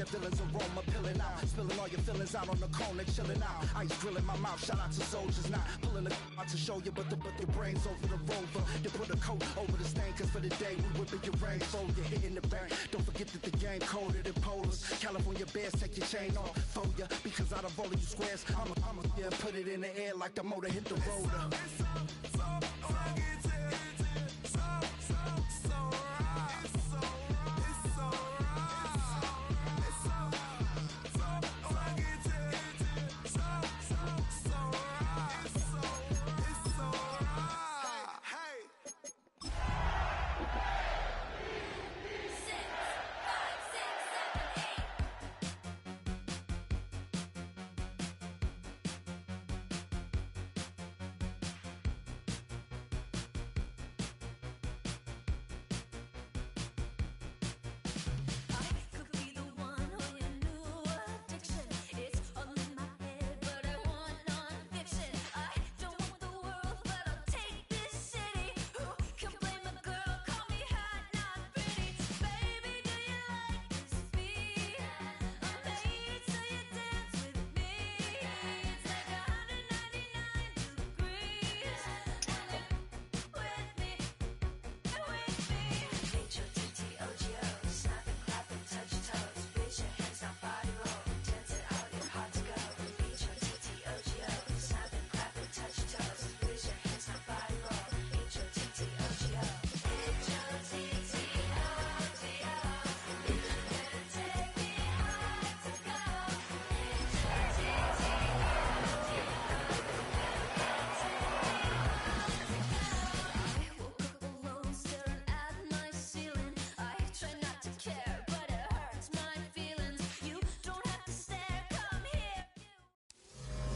the villain's aroma peeling out, spilling all your feelings out on the corner, chilling out. Ice grilling my mouth, shout out to soldiers, not pulling the out to show you, but the brains over the rover. You put a coat over the stain, cause for the day we whipping your rainfall, you're hitting the bank. Don't forget that the game coded in polars. California bears, take your chain off for ya, because out of all of you squares, I'ma yeah, put it in the air like the motor hit the rotor.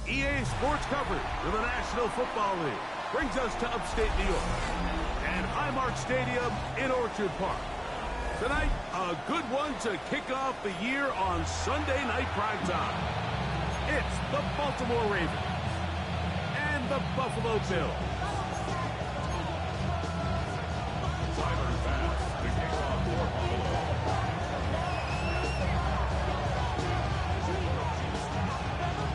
EA Sports coverage of the National Football League brings us to upstate New York and Highmark Stadium in Orchard Park. Tonight, a good one to kick off the year on Sunday night primetime. It's the Baltimore Ravens and the Buffalo Bills. Tyler Bass, the kickoff for Buffalo.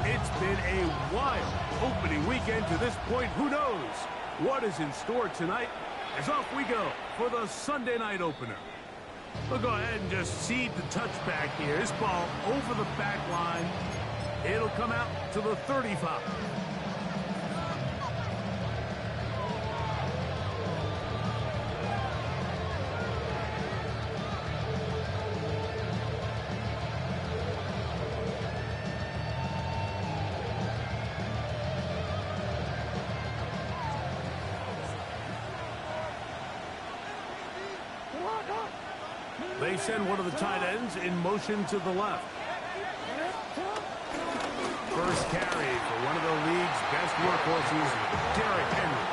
It's been a wild opening weekend to this point. Who knows what is in store tonight? As off we go for the Sunday night opener. We'll go ahead and just seed the touchback here. This ball over the back line. It'll come out to the 35. They send one of the tight ends in motion to the left. First carry for one of the league's best workhorses, Derrick Henry.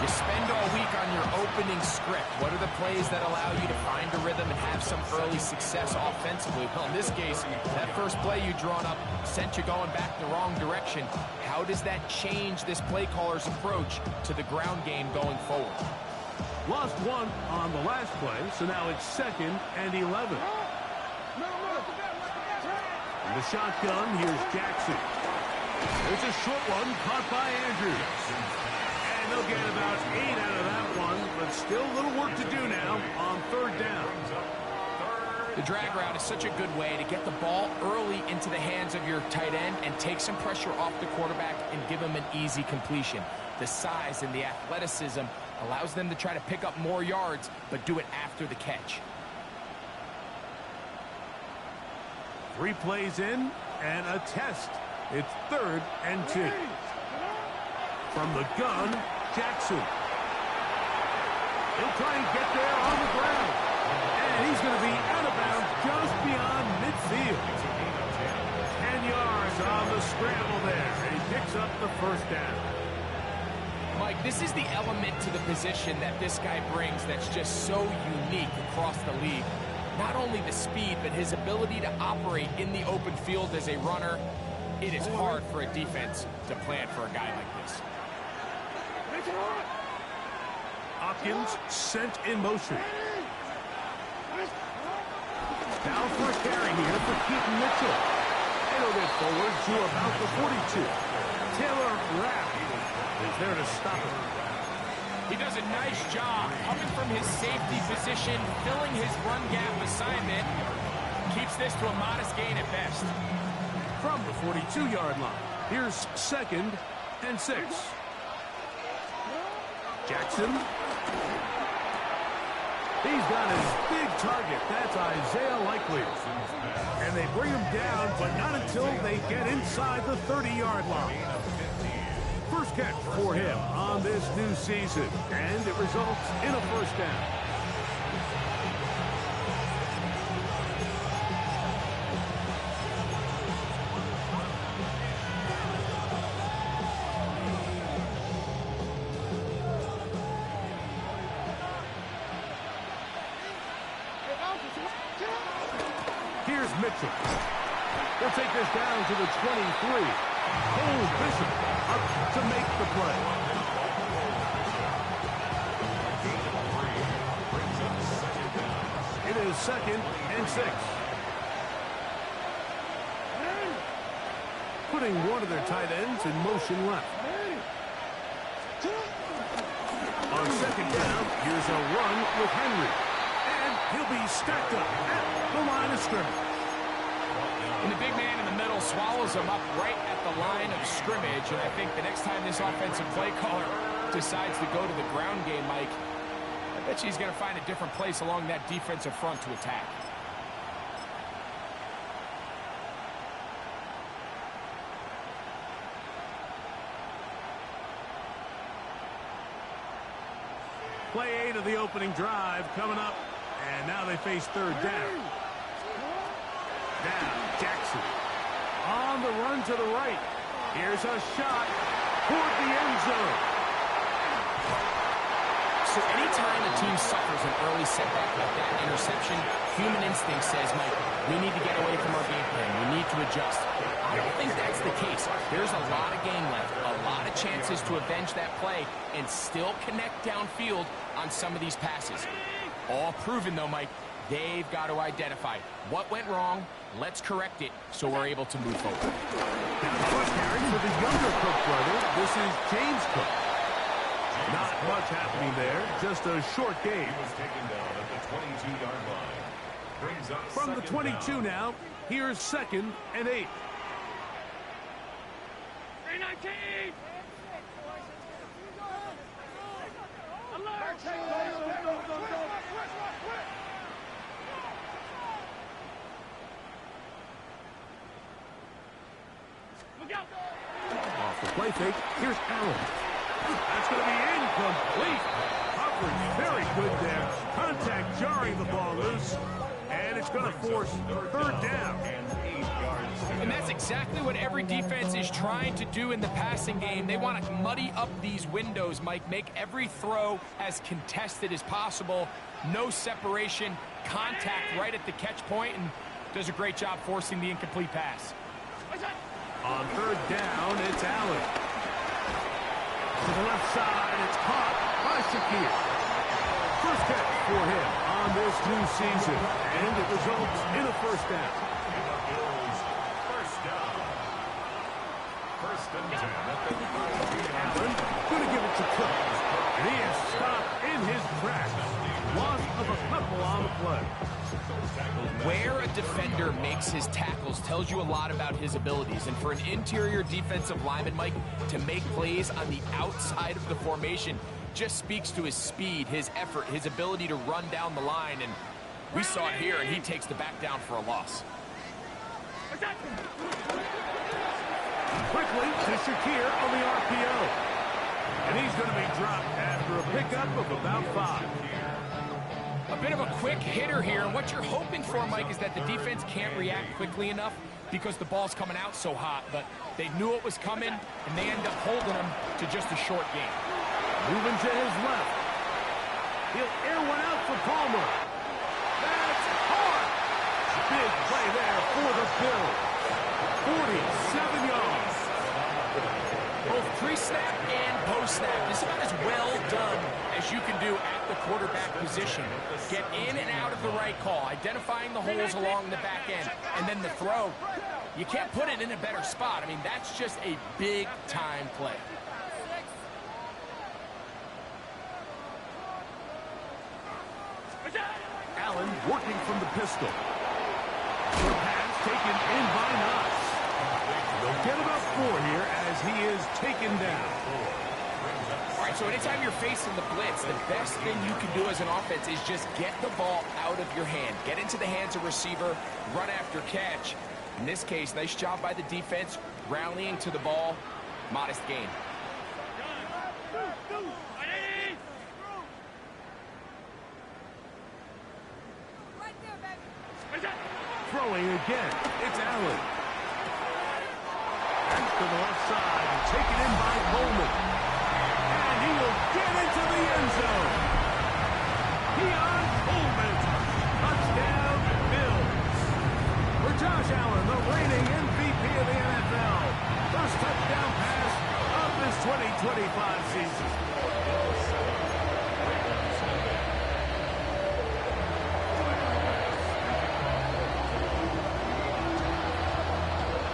You spend all week on your opening script. What are the plays that allow you to find a rhythm and have some early success offensively? Well, in this case, that first play you drawn up sent you going back the wrong direction. How does that change this play caller's approach to the ground game going forward? Lost one on the last play, so now it's 2nd and 11. In the shotgun, here's Jackson. There's a short one caught by Andrews. And they'll get about 8 out of that one, but still a little work to do now on 3rd down. The drag route is such a good way to get the ball early into the hands of your tight end and take some pressure off the quarterback and give him an easy completion. The size and the athleticism allows them to try to pick up more yards, but do it after the catch. 3 plays in and a test. It's 3rd and 2. From the gun, Jackson. He'll try and get there on the ground. And he's going to be out of bounds just beyond midfield. 10 yards on the scramble there. And he picks up the 1st down. Mike, this is the element to the position that this guy brings that's just so unique across the league. Not only the speed, but his ability to operate in the open field as a runner. It is hard for a defense to plan for a guy like this. Hopkins sent in motion. Now first carry here for Keaton Mitchell. It'll get forward to about the 42. Taylor Rapp is there to stop him. He does a nice job coming from his safety position, filling his run gap assignment. Keeps this to a modest gain at best. From the 42-yard line, here's 2nd and 6. Jackson. He's got his big target. That's Isaiah Likely. And they bring him down, but not until they get inside the 30-yard line. First catch for him on this new season, and it results in a first down. Here's Mitchell. They'll take this down to the 23. Cole Bishop up to make the play. It is 2nd and 6. Putting one of their tight ends in motion left. On 2nd down, here's a run with Henry. And he'll be stacked up at the line of scrimmage. And the big man in the middle swallows him up right at the line of scrimmage. And I think the next time this offensive play caller decides to go to the ground game, Mike, I bet you he's going to find a different place along that defensive front to attack. Play 8 of the opening drive coming up. And now they face 3rd down. Now, Jackson on the run to the right. Here's a shot toward the end zone. So anytime a team suffers an early setback like that interception, human instinct says, Mike, we need to get away from our game plan. We need to adjust. I don't think that's the case. There's a lot of game left, a lot of chances to avenge that play and still connect downfield on some of these passes. All proven, though, Mike. They've got to identify what went wrong. Let's correct it so we're able to move forward. First carry for the younger Cook brother. This is James Cook. Not much happening there. Just a short game. From the 22 now, here's 2nd and 8. 319! Alert! Off the play fake, here's Allen. That's going to be incomplete. Coverage very good there. Contact jarring the ball loose. And it's going to force 3rd down. And that's exactly what every defense is trying to do in the passing game. They want to muddy up these windows, Mike. Make every throw as contested as possible. No separation, contact right at the catch point, and does a great job forcing the incomplete pass. On 3rd down, it's Allen. To the left side, it's caught by Shakir. First catch for him on this new season, and it results in a first down. First and 10. Allen going to give it to Cook. And he is stopped in his tracks. Loss of a couple on the play. Where a defender makes his tackles tells you a lot about his abilities. And for an interior defensive lineman, Mike, to make plays on the outside of the formation just speaks to his speed, his effort, his ability to run down the line. And we saw it here, and he takes the back down for a loss. Quickly to Shakir on the RPO. And he's going to be dropped after a pickup of about 5. A bit of a quick hitter here. And what you're hoping for, Mike, is that the defense can't react quickly enough because the ball's coming out so hot. But they knew it was coming, and they end up holding him to just a short game. Moving to his left. He'll air one out for Palmer. That's hard. Big play there for the Bills. 47 yards. Both pre-snap and post-snap is about as well done as you can do at the quarterback position. Get in and out of the right call, identifying the holes along the back end, and then the throw. You can't put it in a better spot. I mean, that's just a big-time play. Allen working from the pistol. The pass taken in by Knox. They'll get about 4 here as he is taken down. All right, so anytime you're facing the blitz, the best thing you can do as an offense is just get the ball out of your hand. Get into the hands of receiver, run after catch. In this case, nice job by the defense, rallying to the ball. Modest gain. Throwing again, it's Allen. Back to the left side and taken in by Coleman. And he will get into the end zone. Keon Coleman. Touchdown, Bills. For Josh Allen, the reigning MVP of the NFL. First touchdown pass of this 2025 season.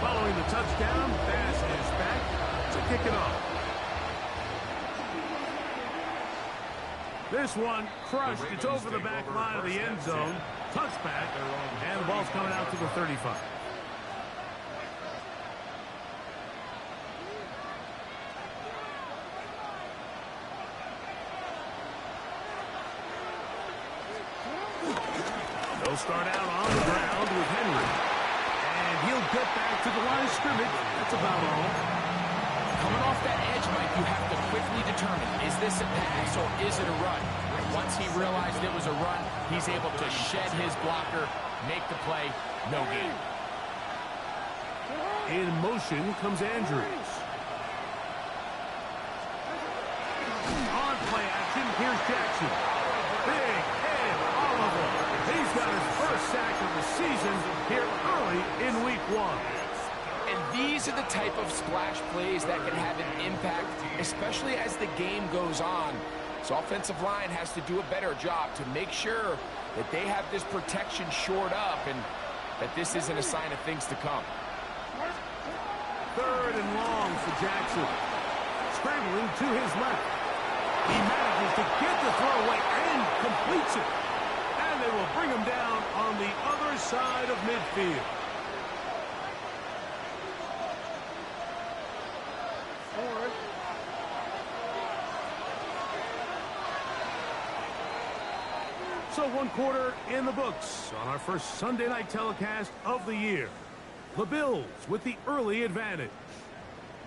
Following the touchdown, pass is back to kick it off. This one crushed. It's over the back line of the end zone. Touchback, and the ball's coming out to the 35. They'll start out on the ground with Henry. And he'll get back to the line of scrimmage. That's about all. Coming off that edge, Mike, you have to quickly determine, is this a pass or is it a run? Once he realized it was a run, he's able to shed his blocker, make the play, no gain. In motion comes Andrews. On play action, here's Jackson. Big Ed Oliver. He's got his first sack of the season here early in week 1. And these are the type of splash plays that can have an impact, especially as the game goes on. So offensive line has to do a better job to make sure that they have this protection shored up and that this isn't a sign of things to come. 3rd and long for Jackson. Scrambling to his left. He manages to get the throw away and completes it. And they will bring him down on the other side of midfield. So 1 quarter in the books on our first Sunday night telecast of the year. The Bills with the early advantage.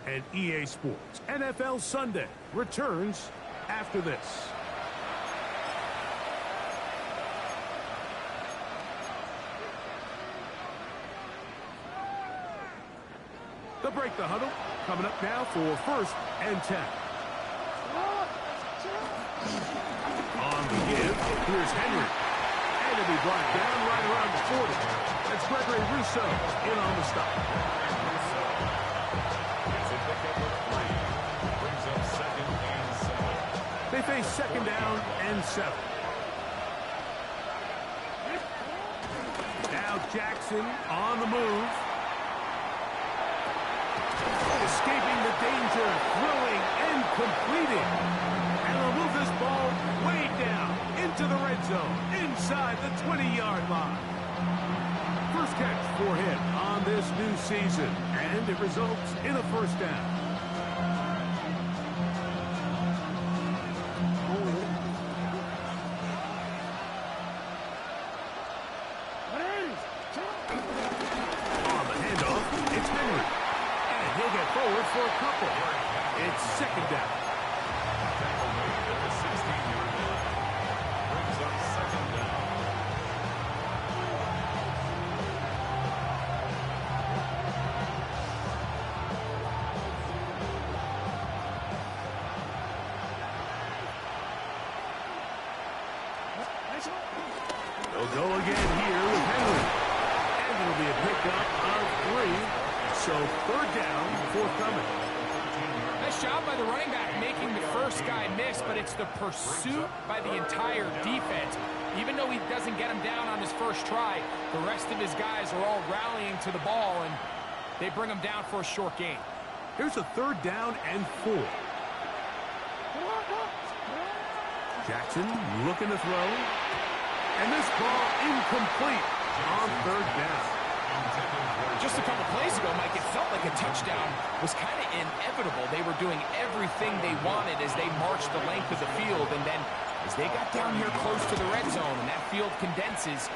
And EA Sports NFL Sunday returns after this. They'll break the huddle. Coming up now for 1st and 10. On the give, here's Henry. And it'll be brought down right around the 40. That's Gregory Rousseau in on the stop. They face 2nd down and 7. Now Jackson on the move. Escaping the danger, throwing and completing. And they'll move this ball way down into the red zone, inside the 20-yard line. First catch for him on this new season, and it results in a 1st down. On the handoff, it's Henry. And he'll get forward for a couple. It's 2nd down. They'll go again here with Henry. And it'll be a pickup of 3. So 3rd down, forthcoming. job by the running back making the first guy miss, but it's the pursuit by the entire defense. Even though he doesn't get him down on his first try, the rest of his guys are all rallying to the ball, and they bring him down for a short gain. Here's a 3rd down and 4. Jackson looking to throw. And this ball incomplete on 3rd down. Just a couple plays ago, Mike, it felt like a touchdown was kind of inevitable. They were doing everything they wanted as they marched the length of the field, and then as they got down here close to the red zone and that field condenses,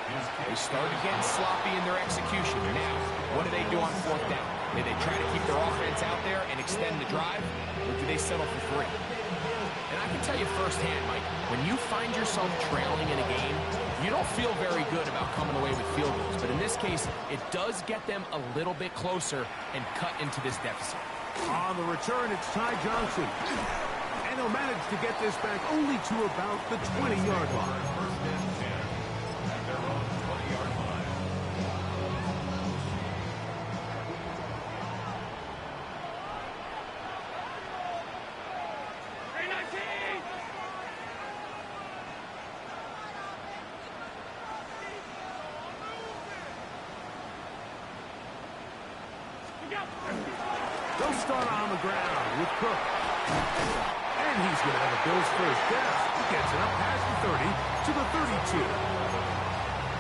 they started getting sloppy in their execution. Now, what do they do on 4th down? Do they try to keep their offense out there and extend the drive, or do they settle for 3? And I can tell you firsthand, Mike, when you find yourself trailing in a game, you don't feel very good about coming away with field goals. But in this case, it does get them a little bit closer and cut into this deficit. On the return, it's Ty Johnson. And he'll manage to get this back only to about the 20-yard line. They'll start on the ground with Cook. And he's going to have a Bills first down. He gets it up past the 30 to the 32.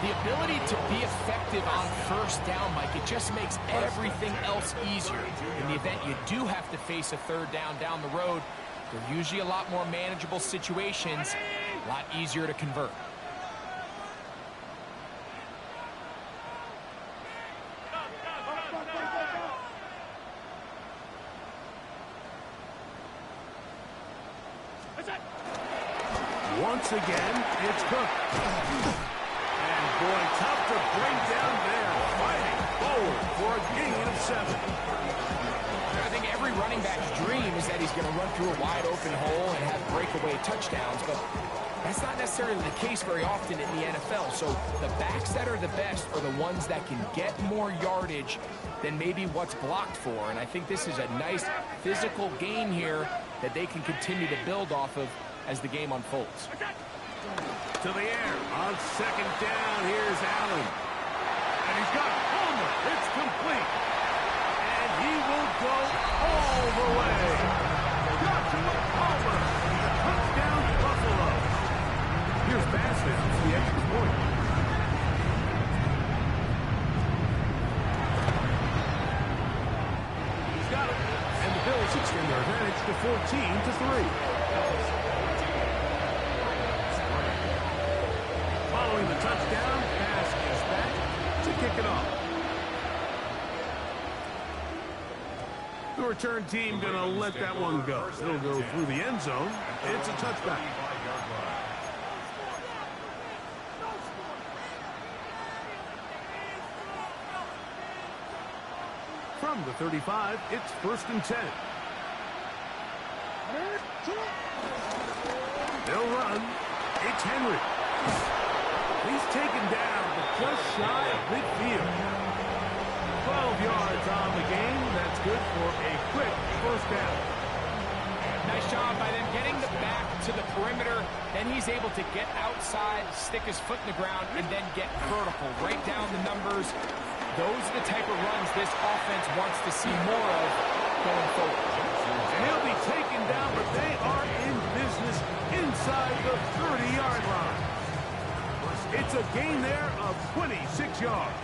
The ability to be effective on first down, Mike, it just makes everything else easier. In the event you do have to face a 3rd down the road, they're usually a lot more manageable situations, a lot easier to convert. Once again, it's Cook. And boy, tough to bring down there. Fighting forward for a gain of 7. I think every running back's dream is that he's going to run through a wide open hole and have breakaway touchdowns, but that's not necessarily the case very often in the NFL. So the backs that are the best are the ones that can get more yardage than maybe what's blocked for. And I think this is a nice physical gain here that they can continue to build off of as the game unfolds. To the air on 2nd down. Here's Allen. And he's got Palmer. It's complete. And he will go all the way. Joshua Palmer. Touchdown Buffalo. Here's Bassett for the extra point. He's got it. And the Bills extend their advantage to 14-3. Following the touchdown, pass is back to kick it off. The return team going to let that one go. It'll go through the end zone. It's a touchback. From the 35, it's 1st and 10. They'll run. It's Henry. He's taken down, but just shy of midfield. 12 yards on the game. That's good for a quick 1st down. Nice job by them getting the back to the perimeter. Then he's able to get outside, stick his foot in the ground, and then get vertical. Right down the numbers. Those are the type of runs this offense wants to see more of going forward. And he'll be taken down, but they are in business inside the 30-yard line. It's a gain there of 26 yards.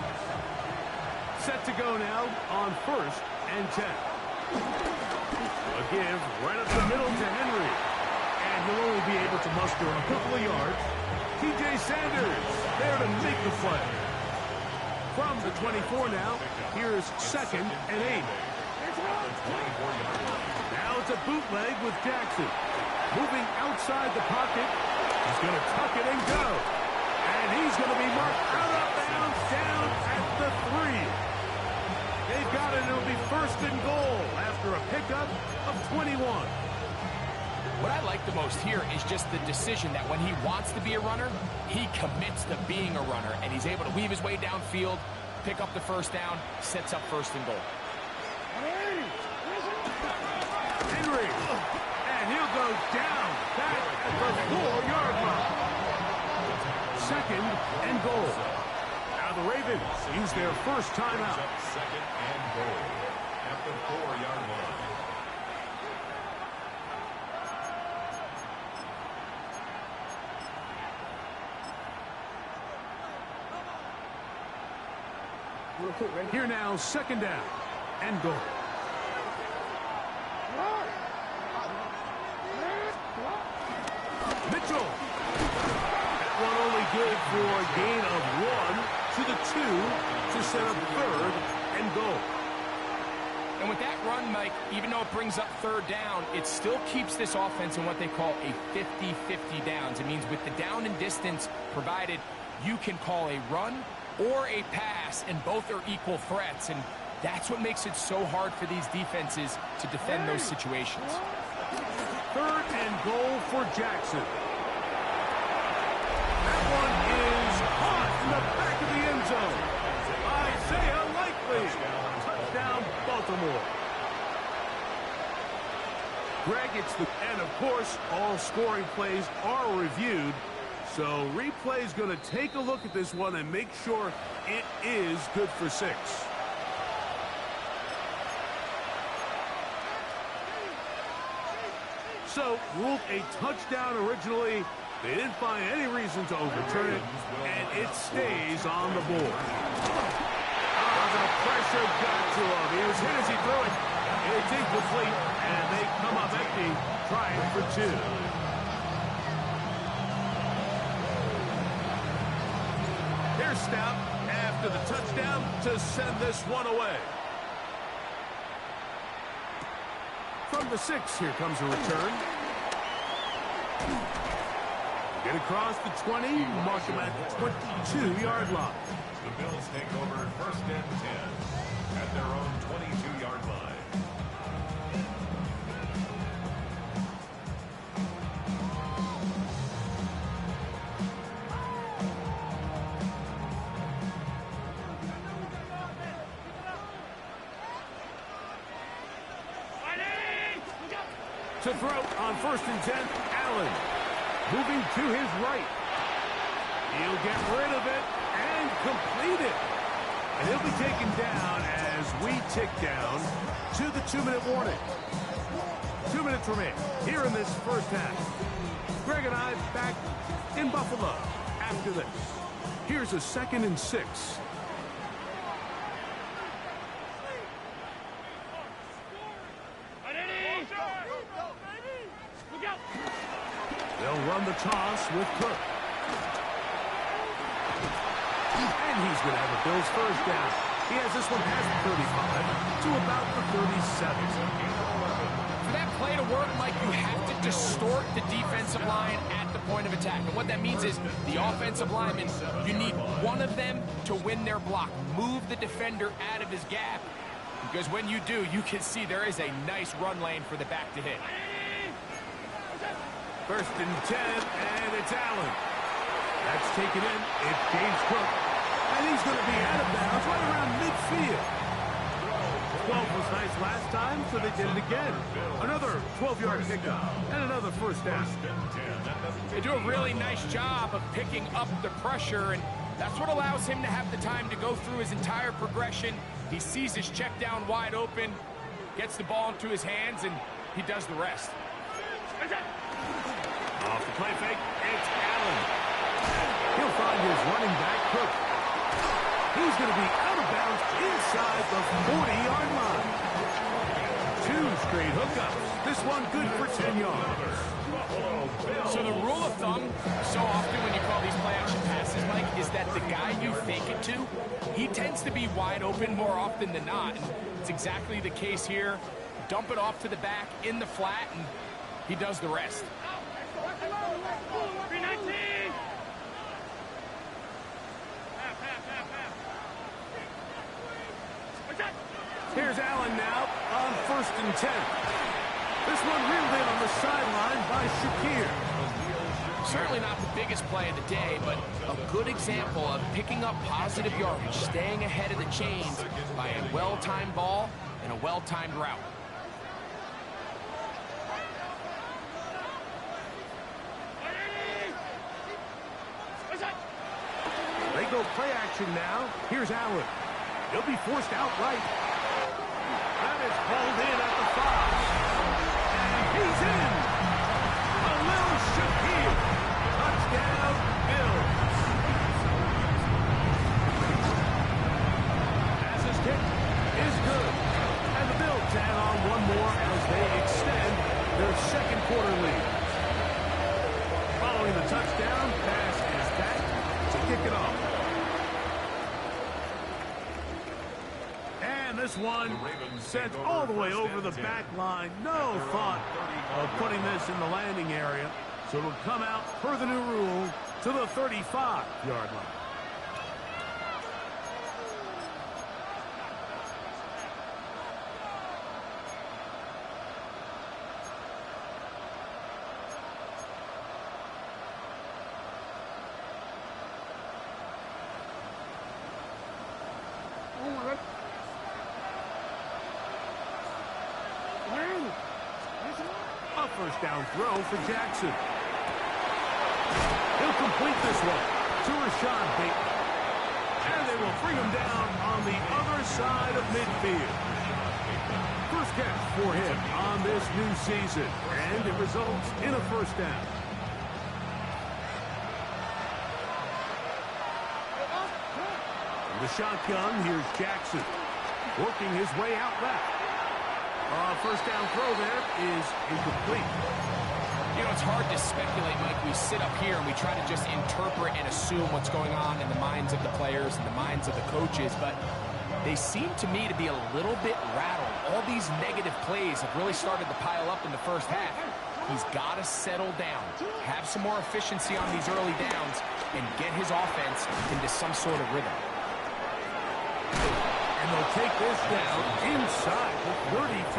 Set to go now on 1st and 10. A give right up the middle to Henry. And he'll only be able to muster a couple of yards. T.J. Sanders there to make the play. From the 24 now, here's 2nd and 8. Now it's a bootleg with Jackson. Moving outside the pocket. He's going to tuck it and go. And he's going to be marked out of bounds down at the 3. They've got it. It'll be 1st and goal after a pickup of 21. What I like the most here is just the decision that when he wants to be a runner, he commits to being a runner, and he's able to weave his way downfield, pick up the 1st down, sets up 1st and goal. Henry. And he'll go down back at the 4-yard line. Second and goal. Now the Ravens use their first timeout. Second and goal at the 4-yard line. Here now, second down and goal. Mitchell. That one only good for a gain of 1 to the 2 to set up third and goal. And with that run, Mike, even though it brings up third down, it still keeps this offense in what they call a 50-50 downs. It means with the down and distance provided, you can call a run or a pass, and both are equal threats. And that's what makes it so hard for these defenses to defend those situations. Third and goal for Jackson. That one is caught in the back of the end zone. Isaiah Likely. Touchdown, Baltimore. Greg, and of course, all scoring plays are reviewed. So replay's going to take a look at this one and make sure it is good for 6. So, ruled a touchdown originally. They didn't find any reason to overturn it, and it stays on the board. Oh, the pressure got to him. He was hit as he threw it. It's incomplete, and they come up empty, trying for 2. Here's Stout after the touchdown to send this one away. From the 6, here comes a return. Get across the 20, mark him at the 22-yard line. The Bills take over first and 10 at their own 22-yard line. To throw on first and 10, Allen. Moving to his right. He'll get rid of it and complete it. And he'll be taken down as we tick down to the 2-minute warning. 2 minutes remain here in this first half. Greg and I back in Buffalo after this. Here's a 2nd and 6. They'll run the toss with Cook. And he's going to have the Bills first down. He has this one past the 35 to about the 37. For that play to work, Mike, you have to distort the defensive line at the point of attack. And what that means is the offensive lineman, you need one of them to win their block. Move the defender out of his gap. Because when you do, you can see there is a nice run lane for the back to hit. First and 10, and it's Allen. That's taken in. It's James Cook. And he's going to be out of bounds right around midfield. 12 was nice last time, so they did it again. Another 12-yard pickup and another first down. They do a really nice job of picking up the pressure, and that's what allows him to have the time to go through his entire progression. He sees his check down wide open, gets the ball into his hands, and he does the rest. Off the play fake, it's Allen. He'll find his running back, Cook. He's going to be out of bounds inside the 40-yard line. 2 straight hookups. This one good for 10 yards. So the rule of thumb, so often when you call these play-action passes, Mike, is that the guy you fake it to, he tends to be wide open more often than not. And it's exactly the case here. Dump it off to the back in the flat, and he does the rest. Here's Allen now on first and 10. This one reeled in on the sideline by Shakir. Certainly not the biggest play of the day, but a good example of picking up positive yardage, staying ahead of the chains by a well-timed ball and a well-timed route. go play action now. Here's Allen. He'll be forced outright. That is pulled in at the 5. And he's in. A little Shakir. Touchdown, Bills. Passes kick is good. And the Bills add on one more as they extend their second quarter lead. Following the touchdown, pass is back to kick it off. And this one sent all the way over the back line. No thought of putting this in the landing area. So it'll come out, per the new rule, to the 35-yard line. A first down throw for Jackson. He'll complete this one to Rashad Bateman. And they will bring him down on the other side of midfield. First catch for him on this new season. And it results in a first down. From the shotgun, here's Jackson. Working his way out left. First down throw there is incomplete. You know, it's hard to speculate, Mike. We sit up here and we try to just interpret and assume what's going on in the minds of the players and the minds of the coaches, but they seem to me to be a little bit rattled. All these negative plays have really started to pile up in the first half. He's got to settle down, have some more efficiency on these early downs, and get his offense into some sort of rhythm. And they'll take this down inside the 35.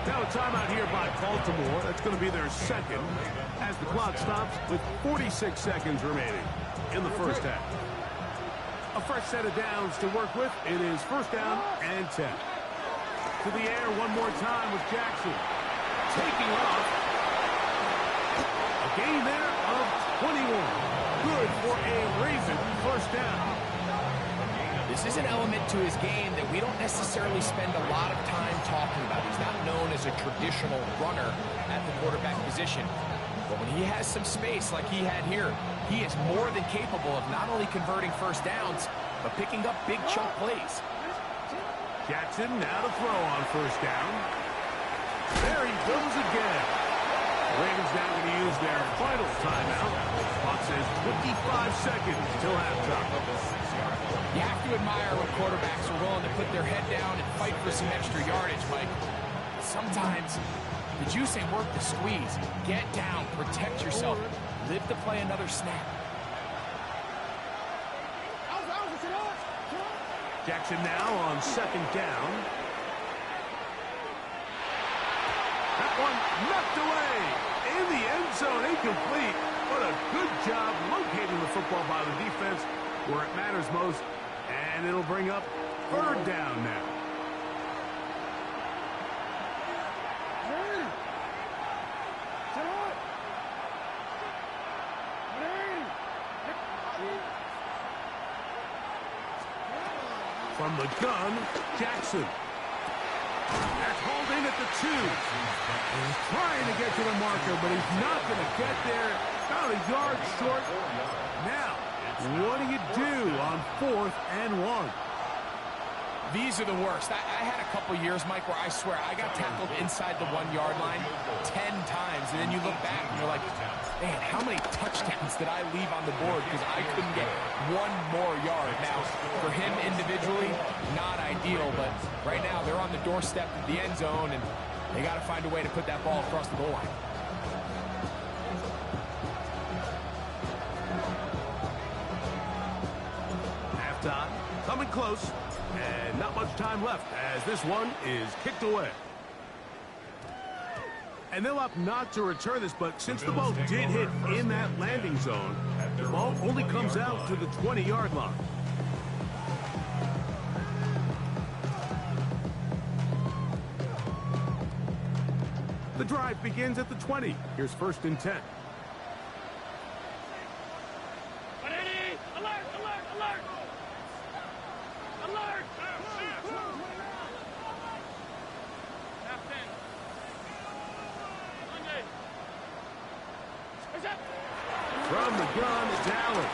Now a timeout here by Baltimore. That's going to be their second as the clock stops with 46 seconds remaining in the first half. A fresh set of downs to work with. It is first down and 10. To the air one more time with Jackson. Taking off. A gain there of 21. Good for a Raven first down. This is an element to his game that we don't necessarily spend a lot of time talking about. He's not known as a traditional runner at the quarterback position. But when he has some space like he had here, he is more than capable of not only converting first downs, but picking up big chunk plays. Jackson now to throw on first down. There he goes again. The Ravens now going to use their final timeout. Clock says 25 seconds till halftime. You have to admire when quarterbacks are willing to put their head down and fight for some extra yardage, Mike. Sometimes the juice ain't worth the squeeze. Get down, protect yourself, live to play another snap. Jackson now on second down. That one knocked away in the end zone, incomplete. What a good job locating the football by the defense where it matters most. And it'll bring up third down now. From the gun, Jackson. That's hauled in at the 2. He's trying to get to the marker, but he's not going to get there. About a yard short. Now, what do you do on 4th and 1? These are the worst. I had a couple years, Mike, where I swear I got tackled inside the 1-yard line 10 times, and then you look back and you're like, man, how many touchdowns did I leave on the board because I couldn't get one more yard? Now, for him individually, not ideal, but right now they're on the doorstep of the end zone, and they got to find a way to put that ball across the goal line. Halftime, coming close, and not much time left as this one is kicked away. And they'll opt not to return this, but since the ball did hit in that landing zone, the ball only comes out to the 20-yard line. The drive begins at the 20. Here's 1st and 10. From the gun, it's Allen.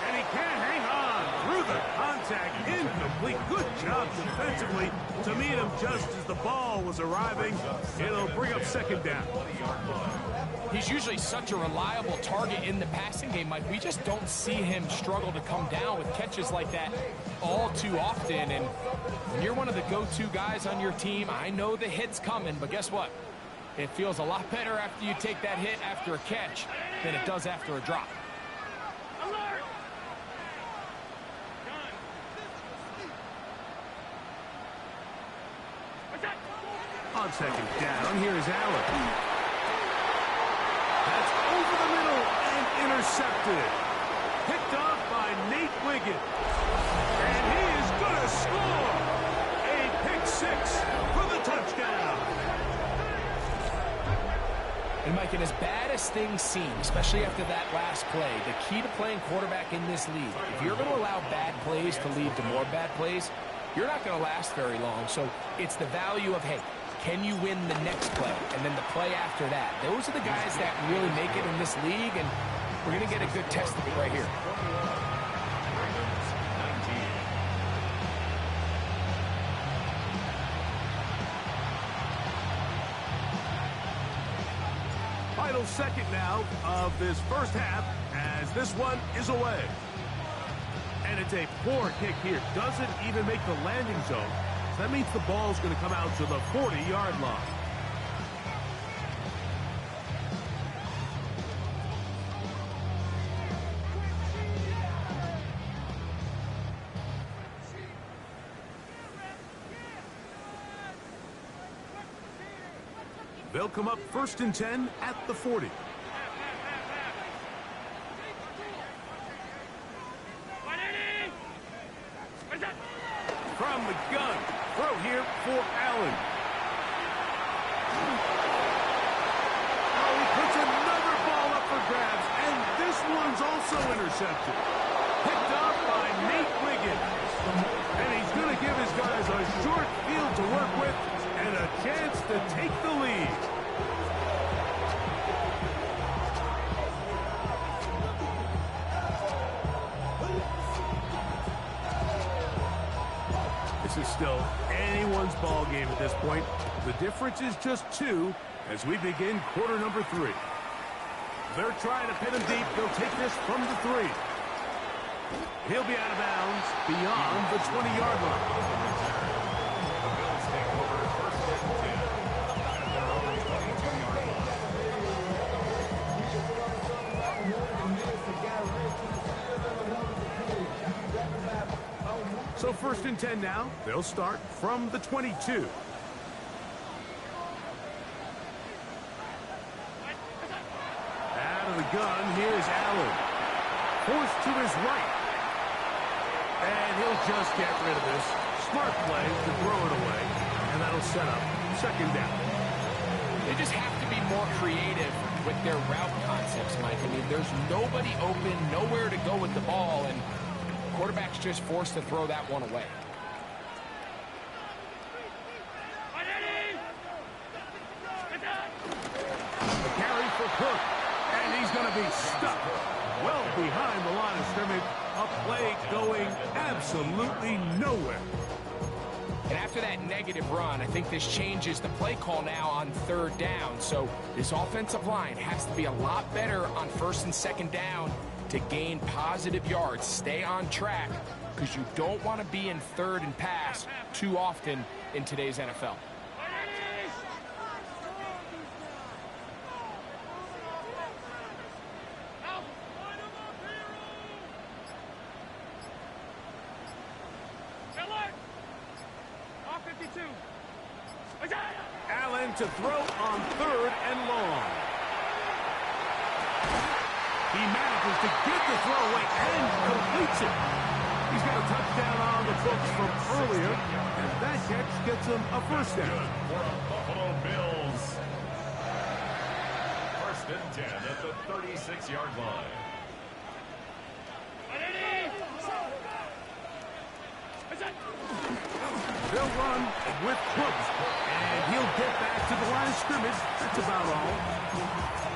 And he can't hang on through the contact. Incomplete. Good job defensively to meet him just as the ball was arriving. It'll bring up second down. He's usually such a reliable target in the passing game, Mike. We just don't see him struggle to come down with catches like that all too often. And when you're one of the go-to guys on your team, I know the hit's coming, but guess what? It feels a lot better after you take that hit after a catch than it does after a drop. On second down, here is Allen. That's over the middle and intercepted. Picked off by Nate Wiggins. And he is going to score. A pick six for the touchdown. And Mike, and as bad as things seem, especially after that last play, the key to playing quarterback in this league, if you're going to allow bad plays to lead to more bad plays, you're not going to last very long. So it's the value of, hey, can you win the next play? And then the play after that. Those are the guys that really make it in this league, and we're going to get a good test of it right here. Final second now of this first half as this one is away. And it's a poor kick here. Doesn't even make the landing zone. So that means the ball's going to come out to the 40-yard line. They'll come up 1st and 10 at the 40. From the gun, throw here for Allen. Oh, he puts another ball up for grabs, and this one's also intercepted. Picked up by Nate Wiggins. And he's going to give his guys a short field to work with and a chance to take the lead. This is still anyone's ball game at this point. The difference is just 2 as we begin quarter number 3. They're trying to pin him deep. They'll take this from the 3. He'll be out of bounds beyond the 20-yard line. So 1st and 10 now. They'll start from the 22. Out of the gun, here's Allen. Forced to his right. And he'll just get rid of this. Smart play to throw it away. And that'll set up 2nd down. They just have to be more creative with their route concepts, Mike. I mean, there's nobody open, nowhere to go with the ball, and quarterback's just forced to throw that one away. The carry for Cook, and he's going to be stuck well behind the line of scrimmage. A play going absolutely nowhere. And after that negative run, I think this changes the play call now on 3rd down. So this offensive line has to be a lot better on 1st and 2nd down to gain positive yards. Stay on track because you don't want to be in 3rd and pass too often in today's NFL. Allen to throw on 3rd and long. He manages to get the throw away and completes it. He's got a touchdown on the books from earlier, and that catch gets him a 1st down. For Buffalo Bills. 1st and 10 at the 36-yard line. They'll run with Cook, and he'll get back to the line of scrimmage. That's about all.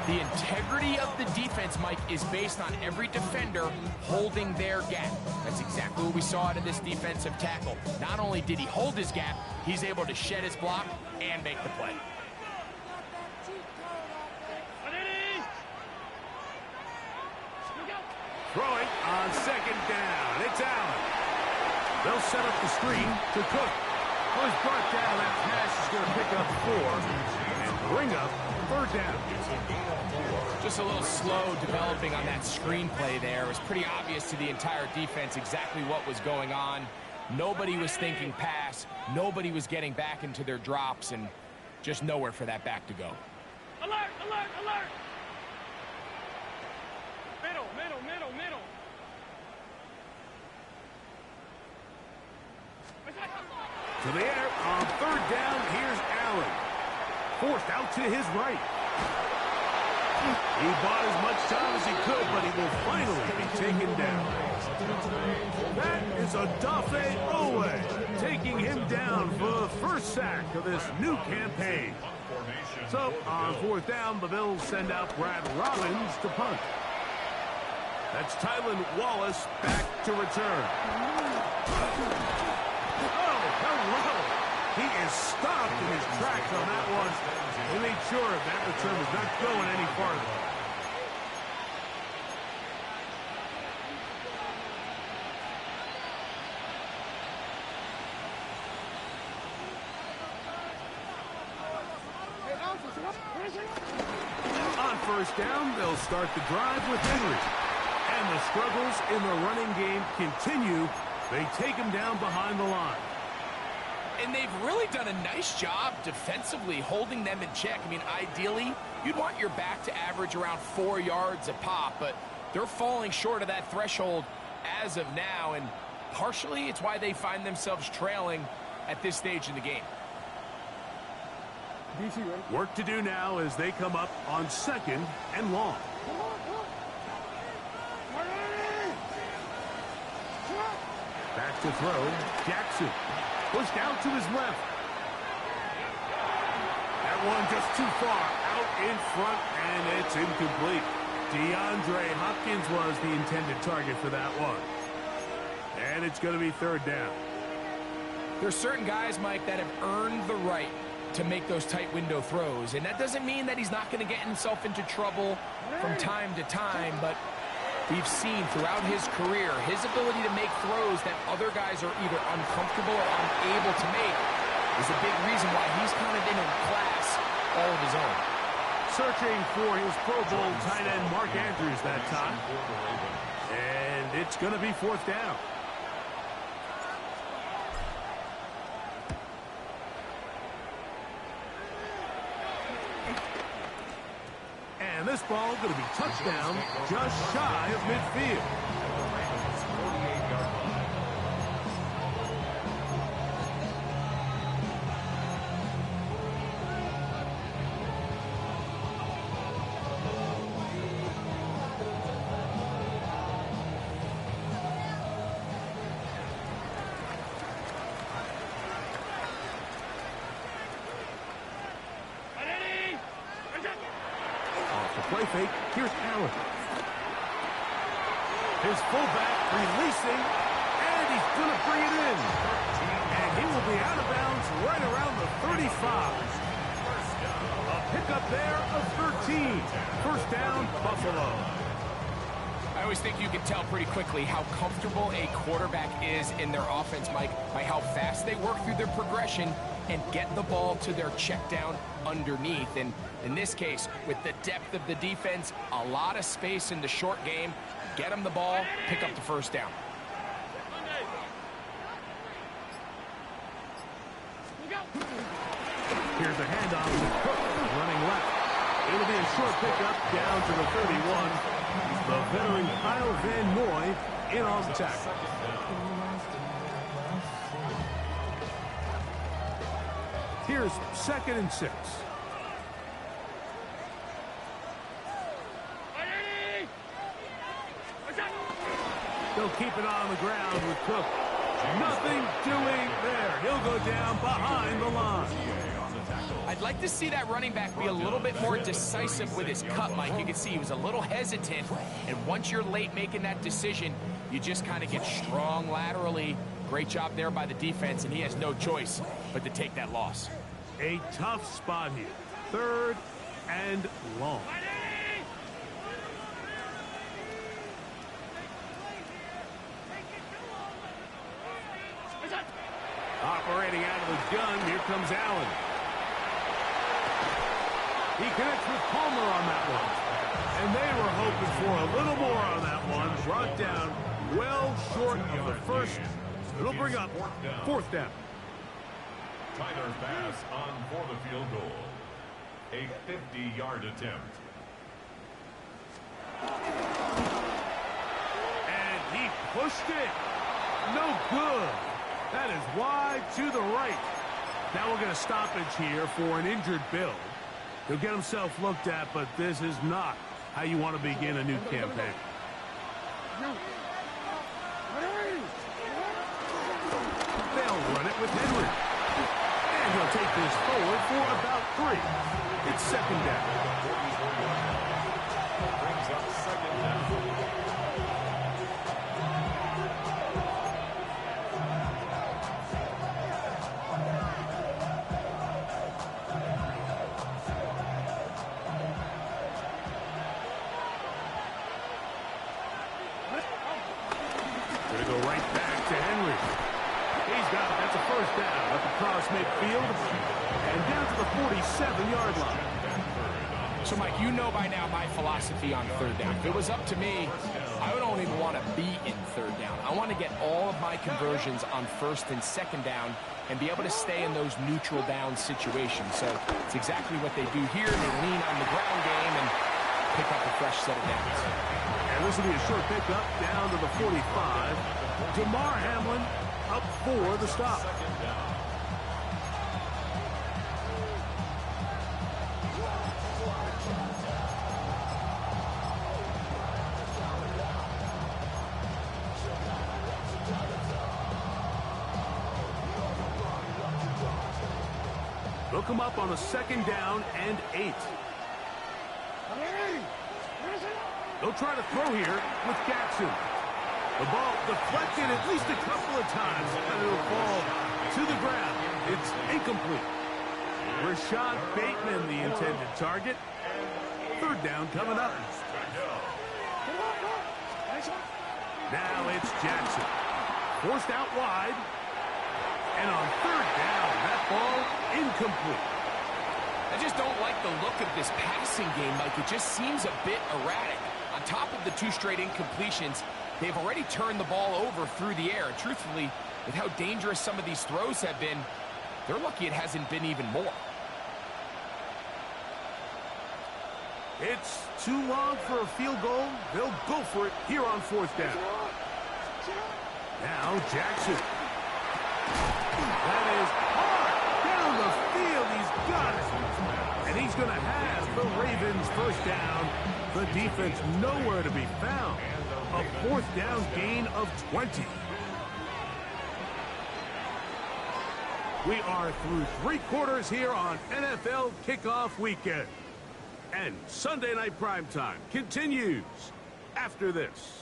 The integrity of the defense, Mike, is based on every defender holding their gap. That's exactly what we saw out of this defensive tackle. Not only did he hold his gap, he's able to shed his block and make the play. Throwing on second down. It's Allen. They'll set up the screen to Cook. Well, he's brought down. That pass is going to pick up 4 and bring up third down. Just a little slow developing on that screenplay there. It was pretty obvious to the entire defense exactly what was going on. Nobody was thinking pass. Nobody was getting back into their drops, and just nowhere for that back to go. Alert, alert, alert! Middle, middle, middle, middle. To the air on third down. Here's Allen. Forced out to his right. He bought as much time as he could, but he will finally be taken down. That is Odafe Owe, taking him down for the first sack of this new campaign. So, on fourth down, the Bills send out Brad Robbins to punt. That's Tylan Wallace back to return. Oh, hello! He is stopped in his tracks on that one. They made sure that return was not going any farther. On first down, they'll start the drive with Henry. And the struggles in the running game continue. They take him down behind the line. And they've really done a nice job defensively holding them in check. I mean, ideally, you'd want your back to average around 4 yards a pop, but they're falling short of that threshold as of now, and partially it's why they find themselves trailing at this stage in the game. Work to do now as they come up on second and long. Back to throw, Jackson. Pushed out to his left. That one just too far out in front, and it's incomplete. DeAndre Hopkins was the intended target for that one. And it's going to be third down. There's certain guys, Mike, that have earned the right to make those tight window throws, and that doesn't mean that he's not going to get himself into trouble from time to time, but we've seen throughout his career his ability to make throws that other guys are either uncomfortable or unable to make is a big reason why he's kind of in a class all of his own. Searching for his Pro Bowl tight end Mark Andrews that time. And it's going to be fourth down. And this ball going to be touchdown just shy of midfield. Play fake. Here's Allen. His fullback releasing, and he's going to bring it in. And he will be out of bounds right around the 35. A pickup there of 13. First down, Buffalo. I always think you can tell pretty quickly how comfortable a quarterback is in their offense, Mike, by how fast they work through their progression and get the ball to their check down underneath. And in this case, with the depth of the defense, a lot of space in the short game, get them the ball, pick up the first down. Here's a handoff to Cook, running left. It'll be a short pickup down to the 31. The veteran Kyle Van Noy in on the tackle. Here's 2nd and 6. They'll keep it on the ground with Cook. Nothing doing there. He'll go down behind the line. I'd like to see that running back be a little bit more decisive with his cut, Mike. You can see he was a little hesitant, and once you're late making that decision, you just kind of get strong laterally. Great job there by the defense, and he has no choice but to take that loss. A tough spot here. 3rd and long. Operating out of the gun, here comes Allen. He connects with Palmer on that one. And they were hoping for a little more on that one. Brought down well short of the first. It'll bring up 4th down. Tyler's pass on for the field goal. A 50-yard attempt. And he pushed it. No good. That is wide to the right. Now we're going to stoppage here for an injured Bill. He'll get himself looked at, but this is not how you want to begin a new campaign. They'll run it with Henry. And he'll take this forward for about 3. It's 2nd down. Brings up 2nd down. Gonna go right back to Henry. He's got it. That's a 1st down up across midfield and down to the 47-yard line. So, Mike, you know by now my philosophy on 3rd down. If it was up to me, I don't even want to be in 3rd down. I want to get all of my conversions on 1st and 2nd down and be able to stay in those neutral down situations. So it's exactly what they do here. They lean on the ground game and pick up a fresh set of downs. And this will be a short pickup down to the 45. DeMar Hamlin up for the stop. They'll come up on a 2nd down and 8. They'll try to throw here with Jackson. The ball deflected at least a couple of times, and it'll fall to the ground. It's incomplete. Rashad Bateman, the intended target. 3rd down coming up. Now it's Jackson. Forced out wide. And on 3rd down, that ball incomplete. I just don't like the look of this passing game, Mike. It just seems a bit erratic. On top of the 2 straight incompletions, they've already turned the ball over through the air. And truthfully, with how dangerous some of these throws have been, they're lucky it hasn't been even more. It's too long for a field goal. They'll go for it here on 4th down. Now Jackson. That is hard down the field. He's got it. And he's going to have the Ravens 1st down. The defense nowhere to be found. A 4th down gain of 20. We are through 3 quarters here on NFL Kickoff Weekend. And Sunday Night Primetime continues after this.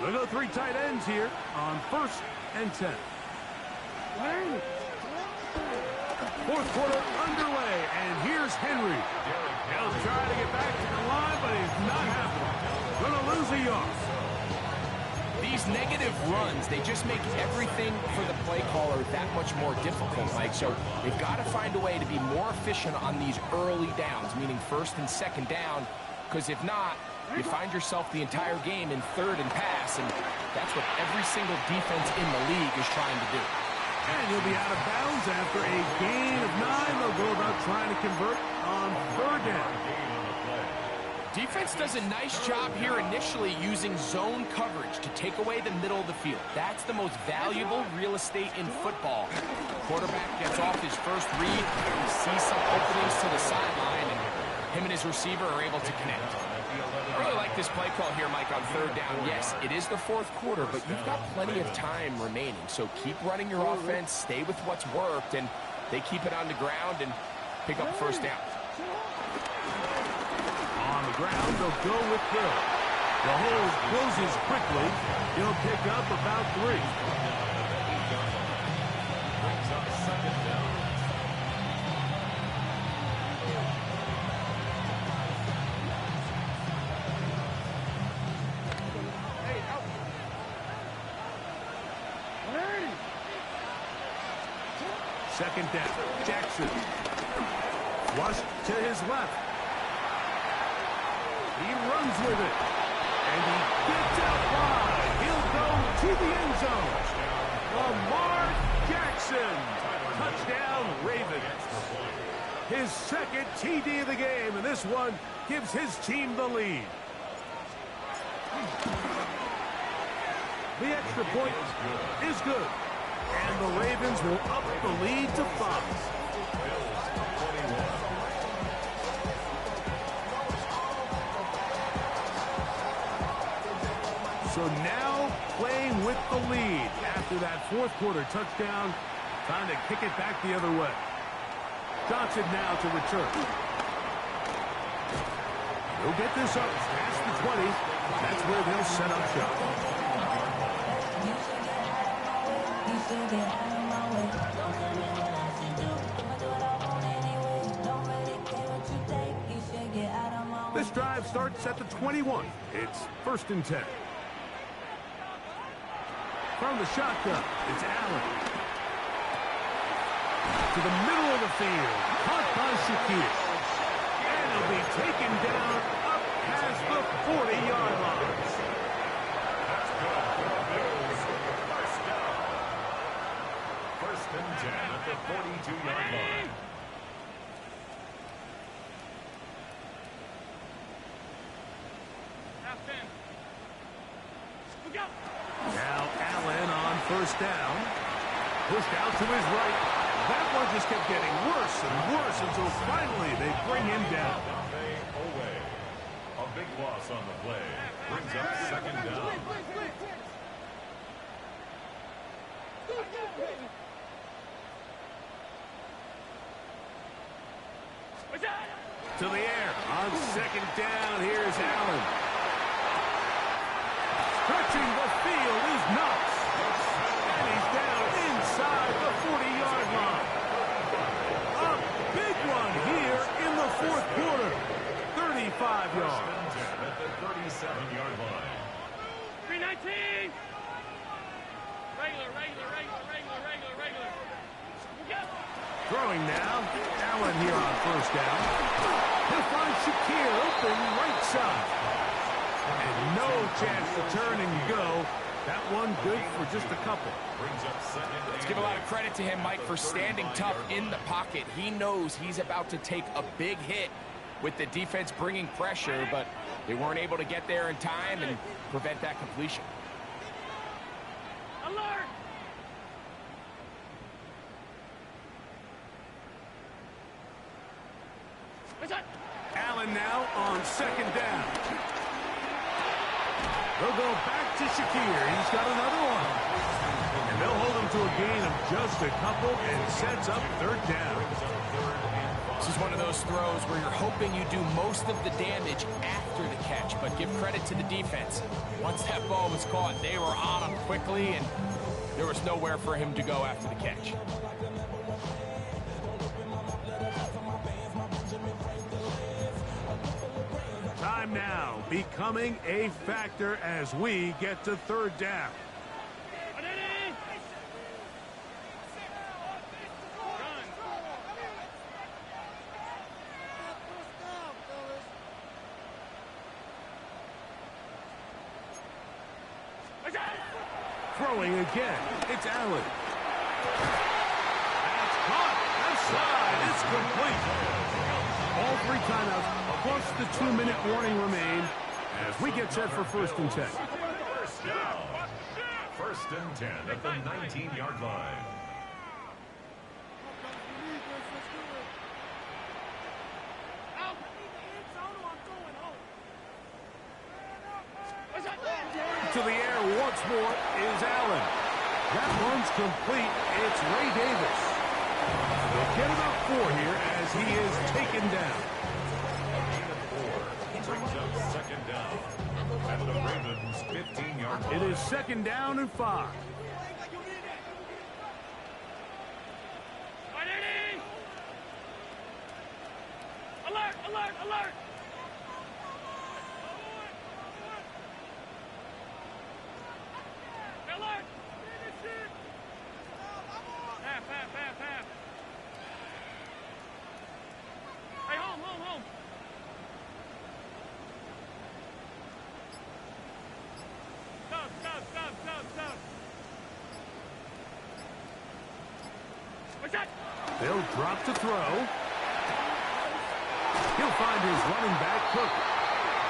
We'll go 3 tight ends here on 1st and 10. 4th quarter underway, and here's Henry. He'll try to get back to the line, but he's not happening. Gonna lose a yard. These negative runs, they just make everything for the play caller that much more difficult, Mike. So they've got to find a way to be more efficient on these early downs, meaning 1st and 2nd down, because if not, you find yourself the entire game in 3rd and pass, and that's what every single defense in the league is trying to do. And he'll be out of bounds after a gain of 9. They'll go about trying to convert on 3rd down. Defense does a nice job here initially using zone coverage to take away the middle of the field. That's the most valuable real estate in football. Quarterback gets off his first read. He sees some openings to the sideline, and him and his receiver are able to connect. I really like this play call here, Mike, on third down. Yes, it is the fourth quarter, but you've got plenty of time remaining. So keep running your offense, stay with what's worked, and they keep it on the ground and pick up first down. On the ground, they'll go with Hill. The hole closes quickly. He'll pick up about 3. Brings up second down. Second down. Jackson. Flush to his left. He runs with it. And he gets out wide. He'll go to the end zone. Lamar Jackson. Touchdown, Ravens. His second TD of the game, and this one gives his team the lead. The extra point is good. And the Ravens will up the lead to 5. So now playing with the lead after that fourth quarter touchdown. Time to kick it back the other way. Johnson now to return. He'll get this up past the 20. That's where they'll set up shop. This drive starts at the 21. It's 1st and 10. From the shotgun, it's Allen. To the middle of the field. Caught by Shakir. And he'll be taken down up past the 40-yard line. That's good for the Bills. First down. 1st and 10 at the 42-yard line. Now Allen on 1st down. Pushed out to his right. That one just kept getting worse and worse until finally they bring him down. Away. A big loss on the play. Brings up second down. To the air. On 2nd down, here's Allen. Stretching the field is Knox. And he's down inside the 40-yard line. A big one here in the fourth quarter. 35 yards. At the 37-yard line. 319. Regular. Throwing now. Allen here on 1st down. He'll find Shakir open right side. And no chance to turn and go. That one good for just a couple. Brings up second. Let's give a lot of credit to him, Mike, for standing tough in the pocket. He knows he's about to take a big hit with the defense bringing pressure, but they weren't able to get there in time and prevent that completion. Alert! Allen now on 2nd down. They'll go back to Shakir. He's got another one. And they'll hold him to a gain of just a couple and sets up 3rd down. This is one of those throws where you're hoping you do most of the damage after the catch, but give credit to the defense. Once that ball was caught, they were on him quickly, and there was nowhere for him to go after the catch. Time now becoming a factor as we get to 3rd down. Throwing again. It's Allen. That's caught. Left side. It's complete. All 3 timeouts plus the 2-minute warning remain as we get set for 1st and 10. First down. 1st and 10 at the 19-yard line. To the air once more is Allen. That one's complete. It's Ray Davis. They'll get about 4 here as he is taken down. Brings up 2nd down at the Ravens' 15-yard line. It is 2nd down and 5. Alert! Alert! Alert! Alert! Half. Hey, home. Stop. What's that? They'll drop to throw. He'll find his running back, Cook.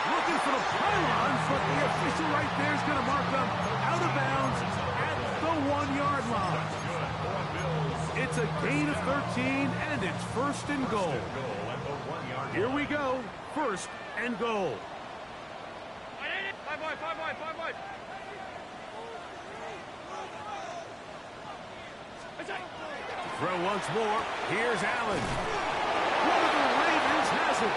Looking for the pylons, but the official right there is going to mark them out of bounds at the 1-yard line. It's a gain of 13, and it's 1st and goal. Here we go. 1st and goal. Five boy. Throw once more. Here's Allen. One of the Ravens has it.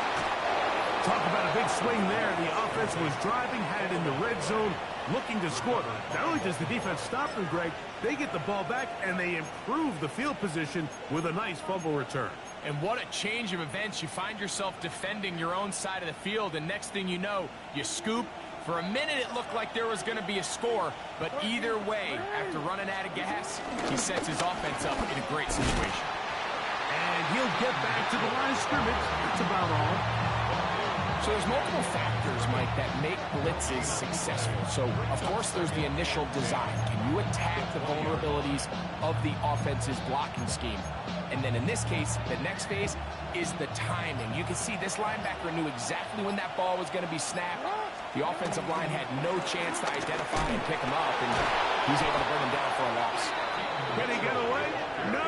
Talk about a big swing there. The offense was driving, had it in the red zone, looking to score. Not only does the defense stop them, Greg, they get the ball back, and they improve the field position with a nice fumble return. And what a change of events. You find yourself defending your own side of the field, and next thing you know, you scoop. For a minute, it looked like there was going to be a score, but either way, after running out of gas, he sets his offense up in a great situation. And he'll get back to the line of scrimmage. That's about all. So there's multiple factors, Mike, that make blitzes successful. So, of course, there's the initial design. Can you attack the vulnerabilities of the offense's blocking scheme? And then in this case, the next phase is the timing. You can see this linebacker knew exactly when that ball was going to be snapped. The offensive line had no chance to identify and pick him up, and he's able to bring him down for a loss. Can he get away? No!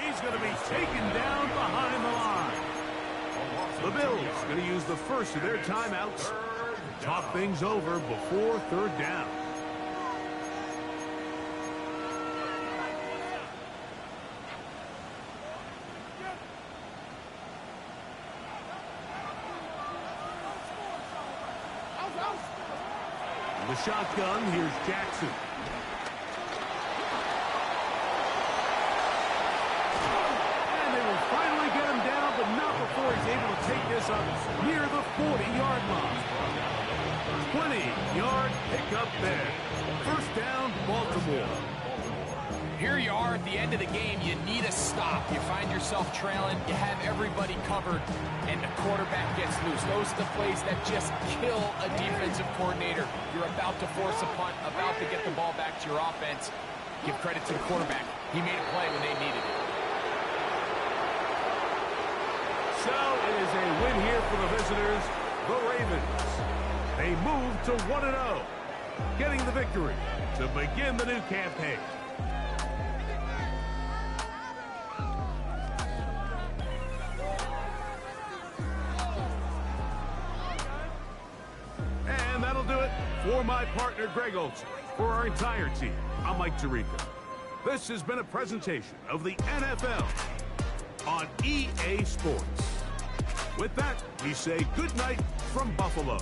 He's going to be taken down behind the line. The Bills going to use the first of their timeouts. Talk things over before 3rd down. The shotgun, here's Jackson. And they will finally get him down, but not before he's able to take this up near the 40-yard line. 20-yard pickup there. 1st down, Baltimore. Here you are at the end of the game. You need a stop. You find yourself trailing. You have everybody covered, and the quarterback gets loose. Those are the plays that just kill a defensive coordinator. You're about to force a punt, about to get the ball back to your offense. Give credit to the quarterback. He made a play when they needed it. So it is a win here for the visitors, the Ravens. They move to 1-0, getting the victory to begin the new campaign. And that'll do it for my partner, Greg Olson. For our entire team, I'm Mike Tirico. This has been a presentation of the NFL on EA Sports. With that, we say good night from Buffalo.